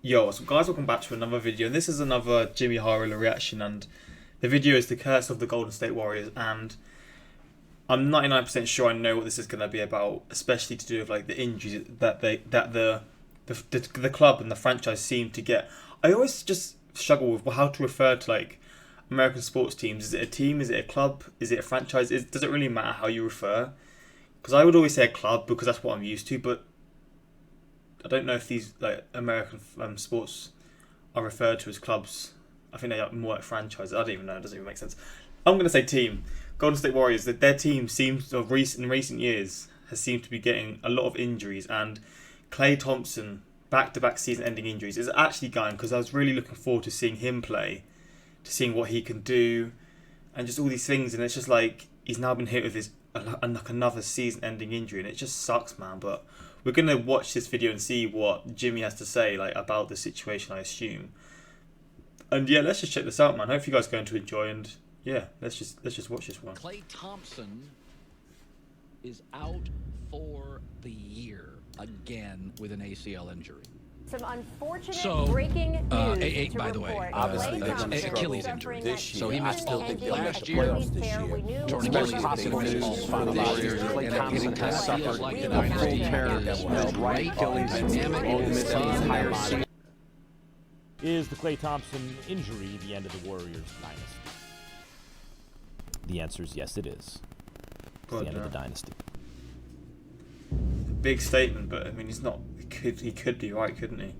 Yo, so guys, welcome back to another video, and this is another JxmyHighroller reaction, and the video is the curse of the Golden State Warriors, and I'm 99% sure I know what this is going to be about, especially to do with like the injuries that the club and the franchise seem to get. I always just struggle with how to refer to like American sports teams. Is it a team? Is it a club? Is it a franchise? Does it really matter how you refer? Because I would always say a club because that's what I'm used to, but I don't know if these like American sports are referred to as clubs. I think they are more like franchises. I don't even know. It doesn't even make sense. I'm going to say team. Golden State Warriors. That their team seems in recent years has seemed to be getting a lot of injuries, and Klay Thompson back-to-back season-ending injuries is actually going, because I was really looking forward to seeing him play, to seeing what he can do, and just all these things. And it's just like he's now been hit with this another season-ending injury, and it just sucks, man. But we're going to watch this video and see what Jimmy has to say like about the situation, I assume. And yeah, let's just check this out, man. Hope you guys are going to enjoy, and yeah, let's just watch this one. Klay Thompson is out for the year again with an ACL injury. Some unfortunate breaking news by the way, obviously they're going to Achilles injury this year. So he missed still think they'll make last the year. playoffs this year. Torn Especially Achilles possible injury news for from this year. Klay Thompson has suffered like the a full dynasty tear is right Achilles dynamic will miss the entire season. Is the Klay Thompson injury the end of the Warriors dynasty? The answer is yes, it is. It's the end of the dynasty. Big statement, but I mean, he's not. He could be right, couldn't he?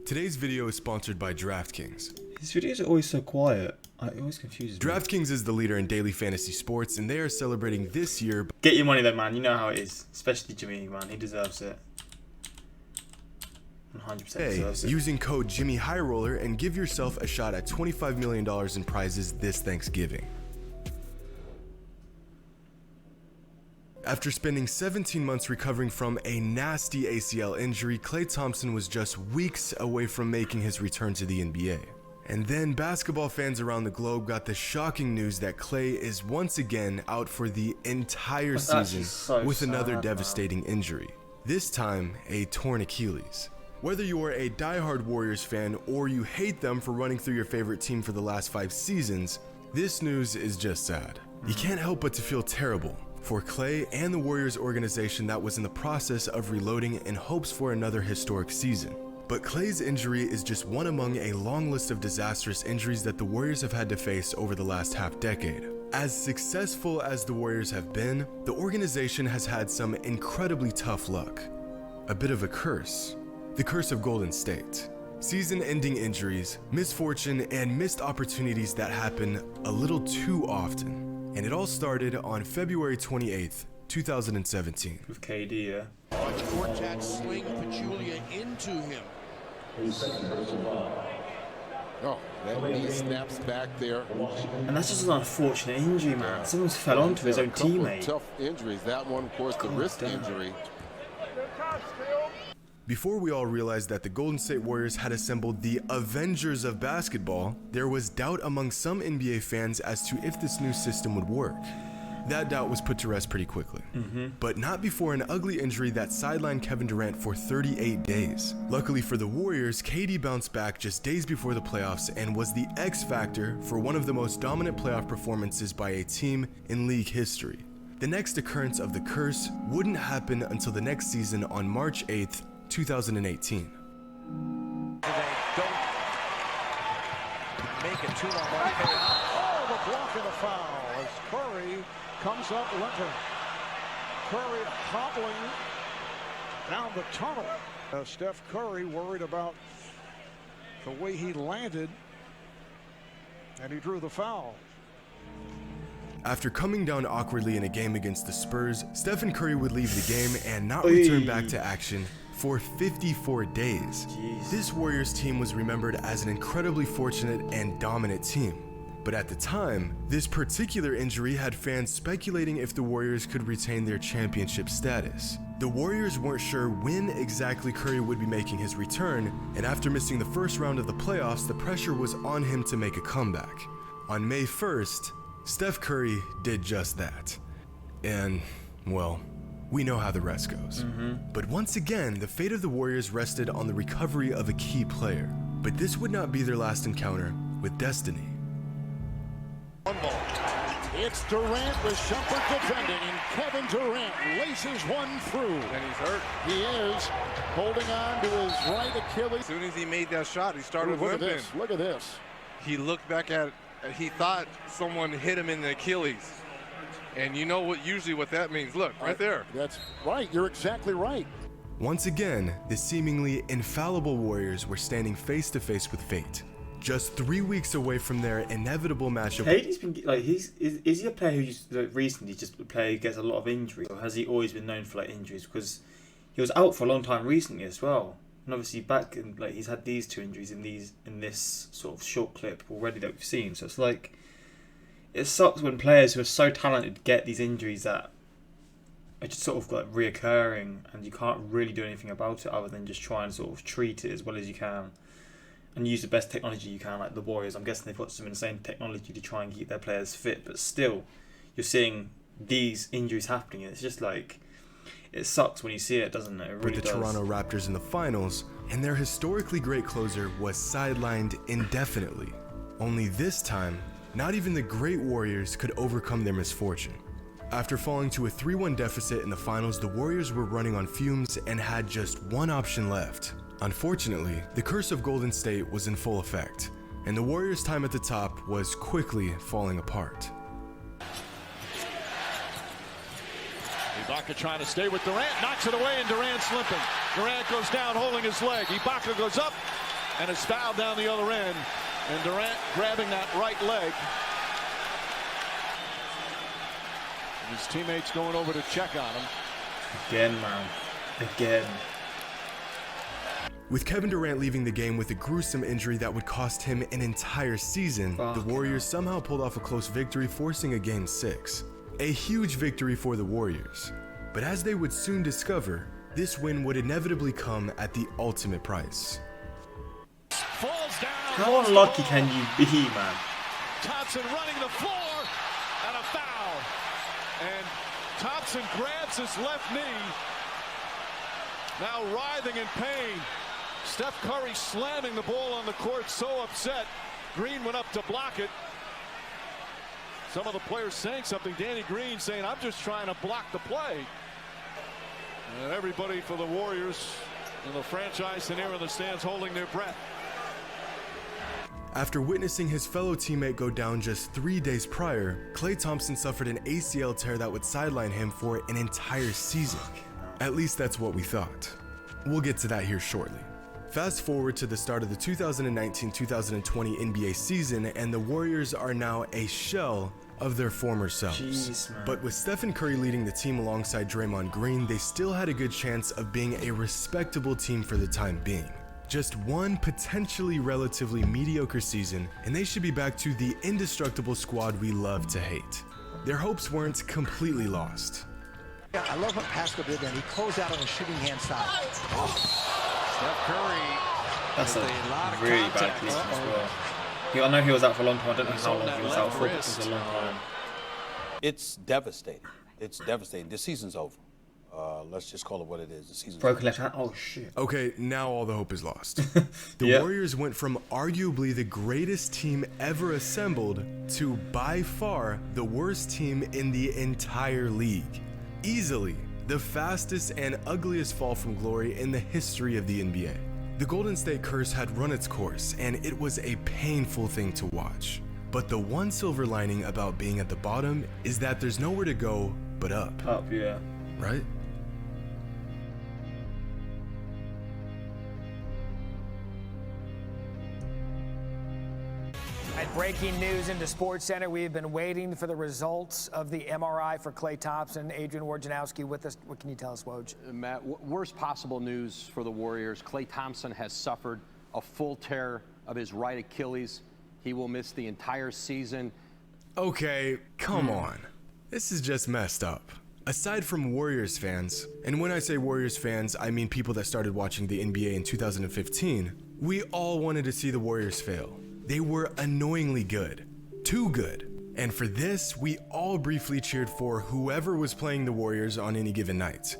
Today's video is sponsored by DraftKings. His videos are always so quiet. It always confuses me. DraftKings is the leader in daily fantasy sports, and they are celebrating this year. Get your money though, man. You know how it is. Especially Jimmy, man. He deserves it. 100% deserves it. Using code JxmyHighroller and give yourself a shot at $25 million in prizes this Thanksgiving. After spending 17 months recovering from a nasty ACL injury, Klay Thompson was just weeks away from making his return to the NBA. And then basketball fans around the globe got the shocking news that Klay is once again out for the entire season with another devastating injury. This time, a torn Achilles. Whether you are a diehard Warriors fan or you hate them for running through your favorite team for the last 5 seasons, this news is just sad. You can't help but to feel terrible for Klay and the Warriors organization that was in the process of reloading in hopes for another historic season. But Klay's injury is just one among a long list of disastrous injuries that the Warriors have had to face over the last half-decade. As successful as the Warriors have been, the organization has had some incredibly tough luck. A bit of a curse. The curse of Golden State. Season-ending injuries, misfortune, and missed opportunities that happen a little too often. And it all started on February 28th, 2017. With KD, yeah. Watch Gortat sling Pachulia into him. Oh, that knee snaps back there. And that's just an unfortunate injury, man. Someone's fell onto his own teammate. Tough injuries. That one, of course, the wrist injury. Before we all realized that the Golden State Warriors had assembled the Avengers of basketball, there was doubt among some NBA fans as to if this new system would work. That doubt was put to rest pretty quickly. But not before an ugly injury that sidelined Kevin Durant for 38 days. Luckily for the Warriors, KD bounced back just days before the playoffs and was the X factor for one of the most dominant playoff performances by a team in league history. The next occurrence of the curse wouldn't happen until the next season on March 8th, 2018. They don't make it too long. Oh, the block and a foul as Curry comes up limping. Curry hobbling down the tunnel. Steph Curry worried about the way he landed, and he drew the foul. After coming down awkwardly in a game against the Spurs, Stephen Curry would leave the game and not return back to action for 54 days. This Warriors team was remembered as an incredibly fortunate and dominant team. But at the time, this particular injury had fans speculating if the Warriors could retain their championship status. The Warriors weren't sure when exactly Curry would be making his return, and after missing the first round of the playoffs, the pressure was on him to make a comeback. On May 1st, Steph Curry did just that. And, well, we know how the rest goes. But once again, the fate of the Warriors rested on the recovery of a key player. But this would not be their last encounter with destiny. One ball. It's Durant with Shumpert defending, and Kevin Durant laces one through. And he's hurt. He is holding on to his right Achilles. As soon as he made that shot, he started Look at limping. this. Look at this. He looked back at it. He thought someone hit him in the Achilles. And you know what that means. Look, right there. That's right. You're exactly right. Once again, the seemingly infallible Warriors were standing face to face with fate. Just 3 weeks away from their inevitable matchup. KD's been like is he a player who just recently just a player who gets a lot of injuries, or has he always been known for like injuries? Because he was out for a long time recently as well, and obviously back in like he's had these 2 injuries in this sort of short clip already that we've seen. So it's like it sucks when players who are so talented get these injuries that are just sort of like reoccurring, and you can't really do anything about it other than just try and sort of treat it as well as you can. And use the best technology you can, like the Warriors. I'm guessing they've got some insane technology to try and keep their players fit, but still, you're seeing these injuries happening, and it's just like, it sucks when you see it, doesn't it? It really with the does. Toronto Raptors in the finals, and their historically great closer was sidelined indefinitely. Only this time, not even the great Warriors could overcome their misfortune. After falling to a 3-1 deficit in the finals, the Warriors were running on fumes and had just one option left. Unfortunately, the curse of Golden State was in full effect, and the Warriors' time at the top was quickly falling apart. Ibaka trying to stay with Durant, knocks it away, and Durant's limping. Durant goes down holding his leg. Ibaka goes up and is fouled down the other end, and Durant grabbing that right leg. And his teammates going over to check on him. Again, man. Again. With Kevin Durant leaving the game with a gruesome injury that would cost him an entire season, the Warriors somehow pulled off a close victory, forcing a Game 6. A huge victory for the Warriors. But as they would soon discover, this win would inevitably come at the ultimate price. Falls down. How unlucky can you be, man? Thompson running the floor, and a foul. And Thompson grabs his left knee, now writhing in pain. Steph Curry slamming the ball on the court, so upset. Green went up to block it. Some of the players saying something. Danny Green saying, I'm just trying to block the play. And everybody for the Warriors in the franchise and here in the stands holding their breath. After witnessing his fellow teammate go down just 3 days prior, Klay Thompson suffered an ACL tear that would sideline him for an entire season. At least that's what we thought. We'll get to that here shortly. Fast forward to the start of the 2019-2020 NBA season, and the Warriors are now a shell of their former selves. Jeez, man. But with Stephen Curry leading the team alongside Draymond Green, they still had a good chance of being a respectable team for the time being. Just one potentially relatively mediocre season, and they should be back to the indestructible squad we love to hate. Their hopes weren't completely lost. I love what Pascal did then. He closed out on the shooting hand side. Steph Curry. That's a really bad piece as well. I know he was out for a long time. I don't know how long he was out for, but it was a long time. It's devastating. It's devastating. The season's over. Let's just call it what it is. The season's Broken over. left hand. Oh, shit. Okay, now all the hope is lost. The Yep. Warriors went from arguably the greatest team ever assembled to by far the worst team in the entire league. Easily the fastest and ugliest fall from glory in the history of the NBA. The Golden State curse had run its course, and it was a painful thing to watch. But the one silver lining about being at the bottom is that there's nowhere to go but up, Up, yeah. right? At breaking news into Sports Center, we have been waiting for the results of the MRI for Klay Thompson. Adrian Wojnarowski with us. What can you tell us, Woj? Matt, worst possible news for the Warriors. Klay Thompson has suffered a full tear of his right Achilles. He will miss the entire season. Okay, come on. This is just messed up. Aside from Warriors fans, and when I say Warriors fans, I mean people that started watching the NBA in 2015, we all wanted to see the Warriors fail. They were annoyingly good. Too good. And for this, we all briefly cheered for whoever was playing the Warriors on any given night.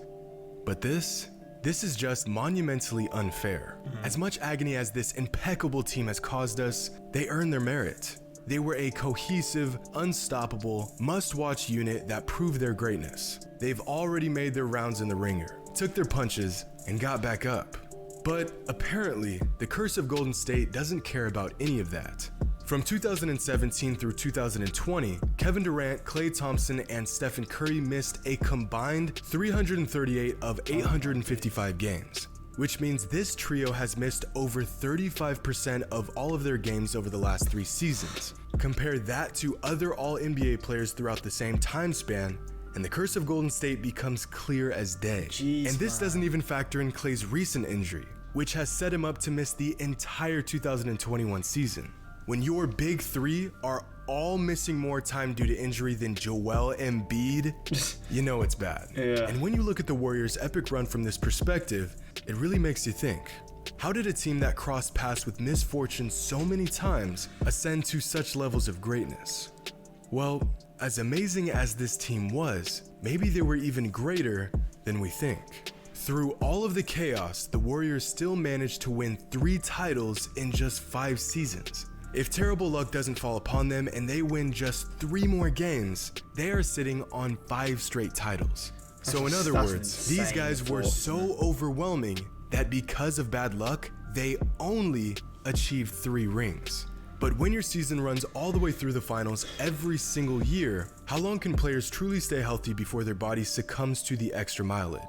But this is just monumentally unfair. As much agony as this impeccable team has caused us, they earned their merit. They were a cohesive, unstoppable, must-watch unit that proved their greatness. They've already made their rounds in the ringer, took their punches, and got back up. But apparently, the curse of Golden State doesn't care about any of that. From 2017 through 2020, Kevin Durant, Klay Thompson, and Stephen Curry missed a combined 338 of 855 games, which means this trio has missed over 35% of all of their games over the last 3 seasons. Compare that to other All-NBA players throughout the same time span, and the curse of Golden State becomes clear as day. And this doesn't even factor in Klay's recent injury, which has set him up to miss the entire 2021 season. When your big 3 are all missing more time due to injury than Joel Embiid, you know it's bad. And when you look at the Warriors' epic run from this perspective, it really makes you think. How did a team that crossed paths with misfortune so many times ascend to such levels of greatness? Well, as amazing as this team was, maybe they were even greater than we think. Through all of the chaos, the Warriors still managed to win 3 titles in just 5 seasons. If terrible luck doesn't fall upon them and they win just 3 more games, they are sitting on 5 straight titles. So in other words, these guys were so overwhelming that because of bad luck, they only achieved 3 rings. But when your season runs all the way through the finals every single year, how long can players truly stay healthy before their body succumbs to the extra mileage?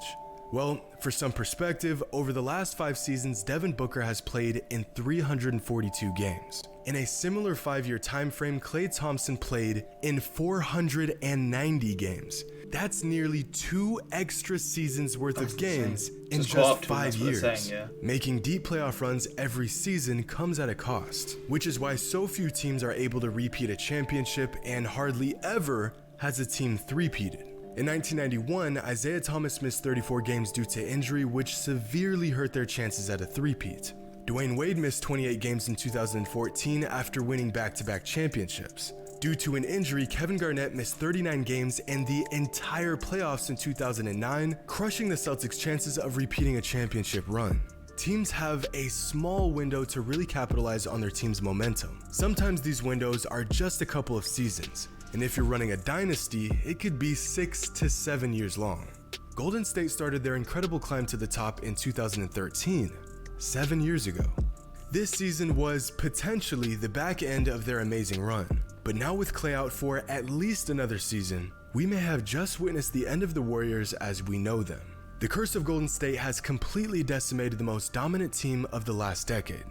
Well, for some perspective, over the last 5 seasons, Devin Booker has played in 342 games. In a similar 5-year time frame, Klay Thompson played in 490 games. That's nearly 2 extra seasons worth of games in just 5 years. Making deep playoff runs every season comes at a cost, which is why so few teams are able to repeat a championship and hardly ever has a team three-peated. In 1991, Isaiah Thomas missed 34 games due to injury, which severely hurt their chances at a three-peat. Dwayne Wade missed 28 games in 2014 after winning back-to-back championships. Due to an injury, Kevin Garnett missed 39 games and the entire playoffs in 2009, crushing the Celtics' chances of repeating a championship run. Teams have a small window to really capitalize on their team's momentum. Sometimes these windows are just a couple of seasons, and if you're running a dynasty, it could be 6 to 7 years long. Golden State started their incredible climb to the top in 2013, 7 years ago. This season was potentially the back end of their amazing run, but now with Klay out for at least another season, we may have just witnessed the end of the Warriors as we know them. The curse of Golden State has completely decimated the most dominant team of the last decade.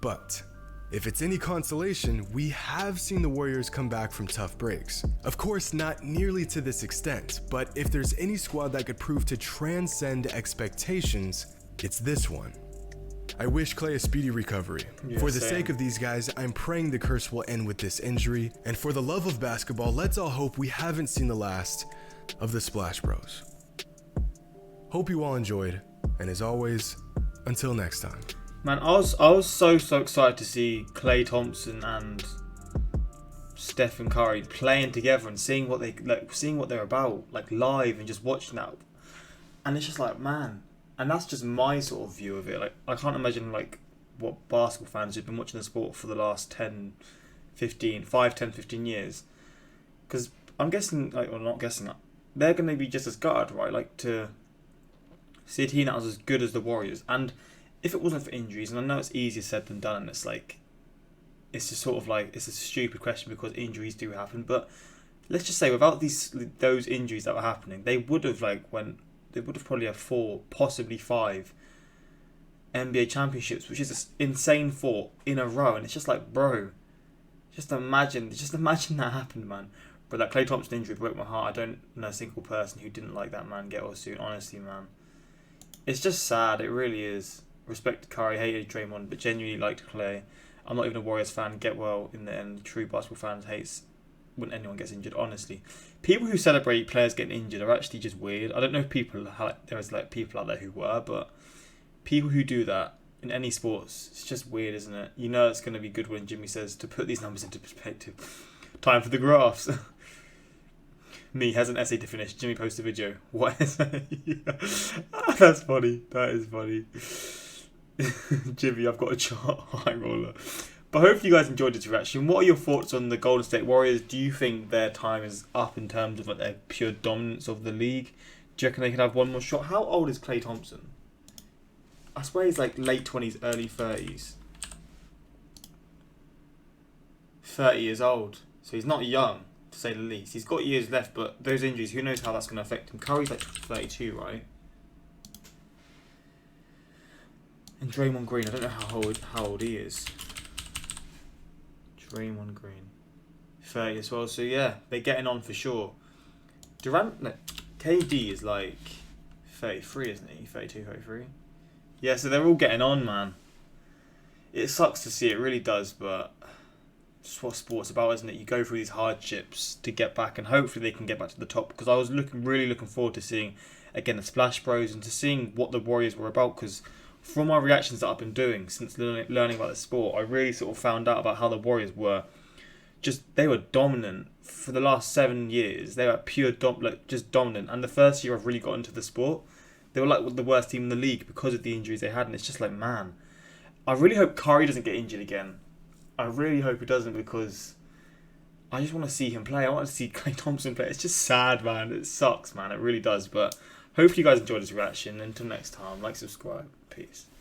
But if it's any consolation, we have seen the Warriors come back from tough breaks. Of course, not nearly to this extent, but if there's any squad that could prove to transcend expectations, it's this one. I wish Klay a speedy recovery. For the sake of these guys, I'm praying the curse will end with this injury, and for the love of basketball, let's all hope we haven't seen the last of the Splash Bros. Hope you all enjoyed, and as always, until next time. Man, I was so excited to see Klay Thompson and Stephen Curry playing together and seeing what they're about, like live, and just watching that. And it's just like, man, and that's just my sort of view of it. Like, I can't imagine like what basketball fans who've been watching the sport for the last 10, 15 years, because I'm guessing, like, well, not guessing, they're going to be just as gutted, right? Like, to see a team that was as good as the Warriors. And if it wasn't for injuries, and I know it's easier said than done, and it's like, it's just sort of like, it's a stupid question because injuries do happen, but let's just say without those injuries that were happening, they would have probably had 4, possibly 5 NBA championships, which is an insane 4 in a row. And it's just like, bro, just imagine that happened, man. But that Klay Thompson injury broke my heart. I don't know a single person who didn't like that man get well soon, honestly, man. It's just sad, it really is. Respect Curry, hated Draymond, but genuinely liked Klay. I'm not even a Warriors fan, get well in the end. True basketball fans hates when anyone gets injured, honestly. People who celebrate players getting injured are actually just weird. I don't know if there's like people out there who were, but people who do that in any sports, it's just weird, isn't it? You know it's going to be good when Jimmy says to put these numbers into perspective. Time for the graphs. Me has an essay to finish. Jimmy post a video. What essay? That's funny. That is funny. Jimmy, I've got a chart. High roller. But hopefully you guys enjoyed this reaction. What are your thoughts on the Golden State Warriors? Do you think their time is up in terms of like their pure dominance of the league? Do you reckon they could have one more shot? How old is Klay Thompson? I swear he's like late 20s, early 30s. 30 years old. So he's not young, to say the least. He's got years left, but those injuries, who knows how that's going to affect him. Curry's like 32, right? And Draymond Green, I don't know how old he is. Draymond Green. 30 as well, so yeah, they're getting on for sure. Durant, no, KD is like 33, isn't he? 32, 33. Yeah, so they're all getting on, man. It sucks to see, it really does, but it's what sport's about, isn't it? You go through these hardships to get back, and hopefully they can get back to the top. Because I was really looking forward to seeing, again, the Splash Bros and to seeing what the Warriors were about. Because from my reactions that I've been doing since learning about the sport, I really sort of found out about how the Warriors were they were dominant for the last 7 years. They were pure just dominant. And the first year I've really got into the sport, they were like the worst team in the league because of the injuries they had. And it's just like, man, I really hope Curry doesn't get injured again. I really hope he doesn't, because I just want to see him play. I want to see Klay Thompson play. It's just sad, man. It sucks, man. It really does. But hopefully you guys enjoyed this reaction. Until next time, like, subscribe. Peace.